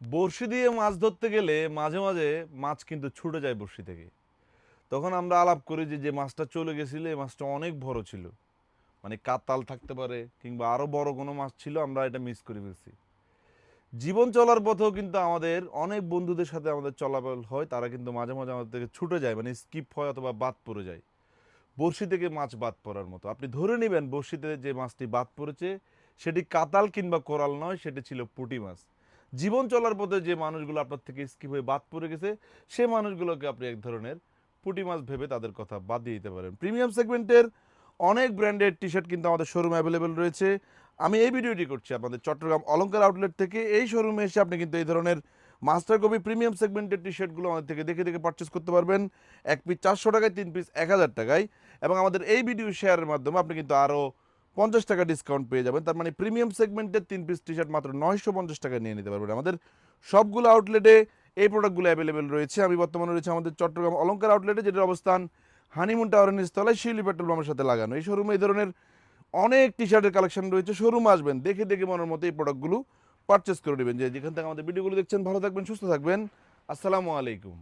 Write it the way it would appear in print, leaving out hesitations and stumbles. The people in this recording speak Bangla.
বড়শি দিয়ে মাছ ধরতে গেলে মাঝে মাঝে মাছ কিন্তু ছুটে যায় বড়শি থেকে। তখন আমরা আলাপ করি যে মাছটা চলে গেছিল এই মাছটা অনেক বড় ছিল, মানে কাতাল থাকতে পারে কিংবা আরো বড় কোনো মাছ ছিল, আমরা এটা মিস করে ফেলছি। জীবন চলার পথেও কিন্তু আমাদের অনেক বন্ধুদের সাথে আমাদের চলাচল হয়, তারা কিন্তু মাঝে মাঝে আমাদের থেকে ছুটে যায়, মানে স্কিপ হয় অথবা বাদ পড়ে যায় বড়শি থেকে মাছ বাদ পড়ার মতো। আপনি ধরে নেবেন বড়শিতে যে মাছটি বাদ পড়েছে সেটি কাতাল কিংবা কোরাল নয়, সেটি ছিল পুঁটি মাছ। জীবন চলার পথে যে মানুষগুলো আপনার থেকে স্কিপ হয়ে বাদ পড়ে গেছে সে মানুষগুলোকে আপনি এক ধরনের পুঁটি মাছ ভেবে তাদের কথা বাদ দিয়ে দিতে পারেন। প্রিমিয়াম সেগমেন্টের অনেক ব্র্যান্ডেড টি শার্ট কিন্তু আমাদের শোরুমে অ্যাভেলেবেল রয়েছে। আমি এই ভিডিওটি করছি আমাদের চট্টগ্রাম অলংকার আউটলেট থেকে। এই শোরুমে এসে আপনি কিন্তু এই ধরনের মাস্টার কপি প্রিমিয়াম সেগমেন্টের টি শার্টগুলো আমাদের থেকে দেখে দেখে পারচেস করতে পারবেন। এক পিস 400 টাকায়, 3 পিস 1000 টাকায়। এবং আমাদের এই ভিডিও শেয়ারের মাধ্যমে আপনি কিন্তু আরও 50 টাকা ডিসকাউন্ট পেয়ে যাবেন। তার মানে প্রিমিয়াম সেগমেন্টের 3 পিস টি শার্ট মাত্র 950 টাকায় নিয়ে নিতে পারবেন। আমাদের সবগুলো আউটলেটে এই প্রোডাক্টগুলো অ্যাভেলেবেল রয়েছে। আমি বর্তমানে রয়েছে আমাদের চট্টগ্রাম অলংকার আউটলেটে, যেটার অবস্থান হানিমুন টাওয়ারের নিচতলায় শিউলি পেট্রোল পাম্পের সাথে লাগানো। এই শোরুমে এই ধরনের অনেক টি শার্টের কালেকশন রয়েছে। শোরুমে আসবেন, দেখে দেখে মনের মতো এই প্রোডাক্টগুলো পারচেস করে নেবেন। যেখান থেকে আমাদের ভিডিওগুলো দেখছেন, ভালো থাকবেন, সুস্থ থাকবেন। আসসালামু আলাইকুম।